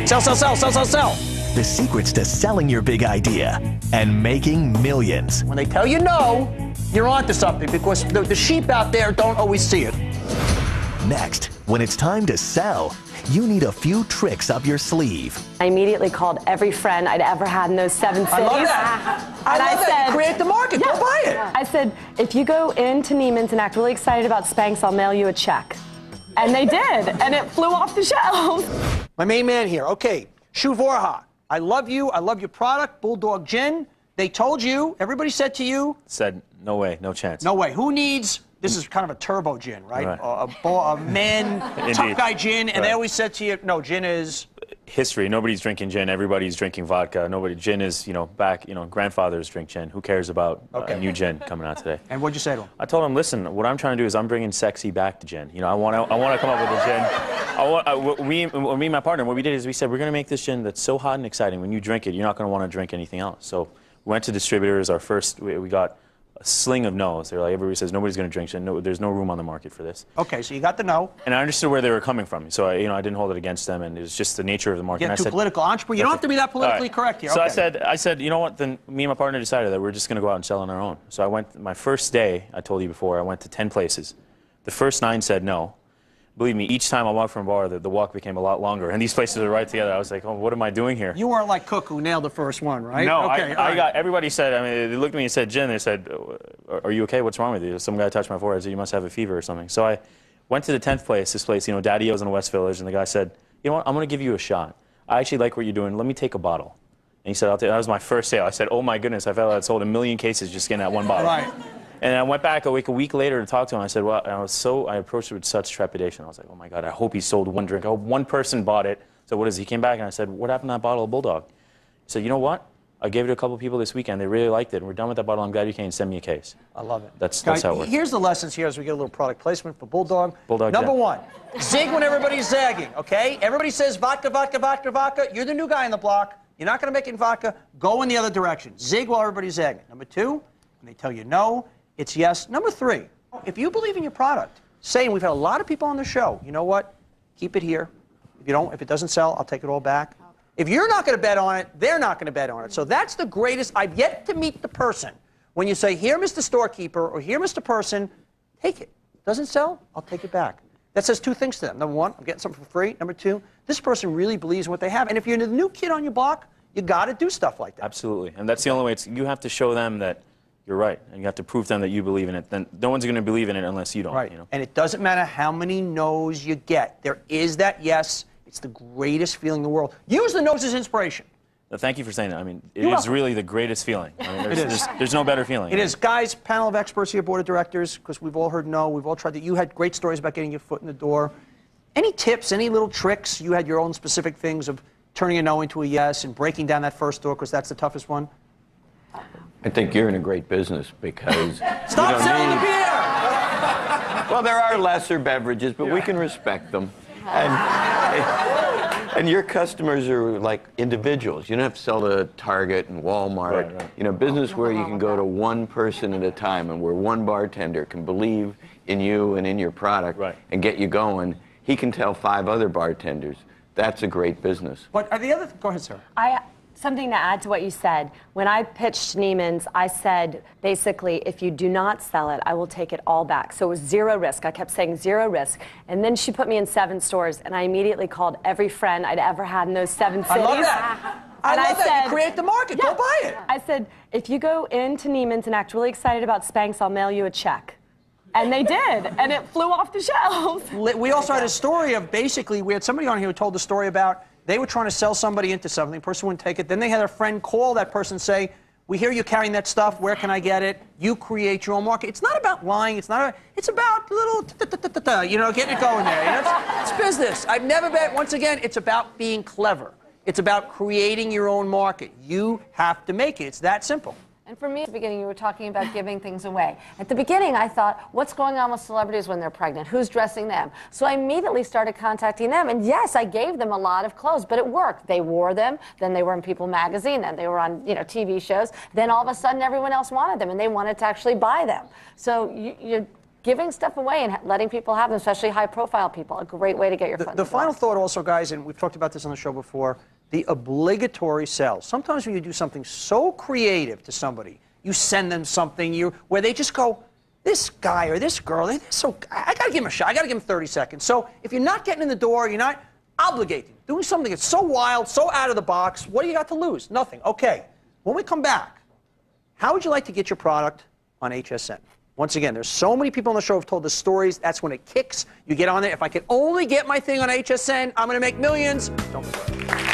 Sell, sell, sell, sell, sell, sell. The secret's to selling your big idea and making millions. When they tell you no, you're onto something because the sheep out there don't always see it. Next, when it's time to sell, you need a few tricks up your sleeve. I immediately called every friend I'd ever had in those 7 cities. I love that. I said, create the market. Yeah. Go buy it. I said, if you go into Neiman's and act really excited about Spanx, I'll mail you a check. And they did, and it flew off the shelves. My main man here. Okay, Anshuman Vohra. I love you. I love your product, Bulldog Gin. They told you, everybody said to you. Said, no way, no chance. No way. Who needs, this is kind of a turbo gin, right? A man, tough guy gin, and they always said to you, no, gin is... History. Nobody's drinking gin. Everybody's drinking vodka. Gin is, grandfathers drink gin. Who cares about a new gin coming out today? And what'd you say to him? I told him, listen, what I'm trying to do is I'm bringing sexy back to gin. I want to come up with a gin. Me and my partner, what we did is we said, we're going to make this gin that's so hot and exciting. When you drink it, you're not going to want to drink anything else. So we went to distributors. We got a sling of no's. They're like, everybody says nobody's going to drink gin. No, there's no room on the market for this. Okay, so you got the no. And I understood where they were coming from. So I didn't hold it against them, and it was just the nature of the market. Get too political, entrepreneur. You don't have to be that politically correct here. So okay. I said, you know what? Then me and my partner decided that we're just going to go out and sell on our own. So I went. My first day, I told you before, I went to 10 places. The first 9 said no. Believe me, each time I walked from a bar, the walk became a lot longer. And these places are right together. I was like, oh, what am I doing here? You weren't like Cook, who nailed the first one, right? No, okay, everybody said, they looked at me and said, Gin, they said, are you okay? What's wrong with you? Some guy touched my forehead, said, you must have a fever or something. So I went to the 10th place, this place, Daddy-O's in the West Village, and the guy said, you know what, I'm going to give you a shot. I actually like what you're doing. Let me take a bottle. And he said, that was my first sale. I said, oh my goodness, I felt like I'd sold 1 million cases just getting that one bottle. Right. And I went back a week later to talk to him. I said, well, I approached it with such trepidation. I was like, oh my God, I hope he sold one drink. I hope one person bought it. So what is he? He came back and I said, what happened to that bottle of Bulldog? He said, you know what? I gave it to a couple of people this weekend. They really liked it. We're done with that bottle. I'm glad you came and send me a case. I love it. That's how it works. Here's the lessons here as we get a little product placement for Bulldog. Bulldog Number Gin. 1, zig when everybody's zagging, okay? Everybody says vodka, vodka, vodka, vodka. You're the new guy on the block. You're not going to make it in vodka. Go in the other direction. Zig while everybody's zagging. Number 2, when they tell you no, it's yes. Number 3, if you believe in your product, saying we've had a lot of people on the show, you know what? Keep it here. If it doesn't sell, I'll take it all back. If you're not going to bet on it, they're not going to bet on it. So that's the greatest. I've yet to meet the person when you say, here, Mr. Storekeeper, or here, Mr. Person, take it. Doesn't sell, I'll take it back. That says 2 things to them. Number 1, I'm getting something for free. Number 2, this person really believes in what they have. And if you're the new kid on your block, you got to do stuff like that. Absolutely. And that's the only way. You have to show them that you're right, and you have to prove to them that you believe in it. Then no one's going to believe in it unless you don't. Right. And it doesn't matter how many no's you get. There is that yes. It's the greatest feeling in the world. Use the no's as inspiration. Well, thank you for saying that. I mean, it is really the greatest feeling. I mean, there's no better feeling. It is. Guys, panel of experts here, board of directors, because we've all heard no. We've all tried that. You had great stories about getting your foot in the door. Any tips, any little tricks? You had your own specific things of turning a no into a yes and breaking down that first door, because that's the toughest one? I think you're in a great business because... Stop selling the beer! Well, there are lesser beverages, but we can respect them. And your customers are like individuals. You don't have to sell to Target and Walmart. Right. Business where you can go to one person at a time and where one bartender can believe in you and in your product and get you going. He can tell 5 other bartenders. That's a great business. But are the other... Go ahead, sir. Something to add to what you said. When I pitched Neiman's, I said, basically, if you do not sell it, I will take it all back. So it was 0 risk. I kept saying 0 risk. And then she put me in 7 stores, and I immediately called every friend I'd ever had in those 7 cities. I love that. I love that. You create the market. Go buy it. I said, if you go into Neiman's and act really excited about Spanx, I'll mail you a check. And they did, and it flew off the shelves. We also had a story of basically, we had somebody on here who told the story about they were trying to sell somebody into something, the person wouldn't take it, then they had a friend call that person and say, we hear you carrying that stuff, where can I get it? You create your own market. It's not about lying, it's about little getting it going there. It's business. I've never bet, once again, it's about being clever. It's about creating your own market. You have to make it. It's that simple. And for me, at the beginning, you were talking about giving things away. At the beginning, I thought, what's going on with celebrities when they're pregnant? Who's dressing them? So I immediately started contacting them. And yes, I gave them a lot of clothes, but it worked. They wore them. Then they were in People magazine. Then they were on, TV shows. Then all of a sudden, everyone else wanted them, and they wanted to actually buy them. So you giving stuff away and letting people have them, especially high-profile people, a great way to get your foot in the door. The final thought also, guys, and we've talked about this on the show before, the obligatory sell. Sometimes when you do something so creative to somebody, you send them something where they just go, this guy or this girl, I got to give him a shot. I got to give him 30 seconds. So if you're not getting in the door, you're not obligated. Doing something that's so wild, so out of the box, what do you got to lose? Nothing. Okay. When we come back, how would you like to get your product on HSN? Once again, there's so many people on the show who have told the stories. That's when it kicks. You get on there. If I could only get my thing on HSN, I'm going to make millions. Don't worry.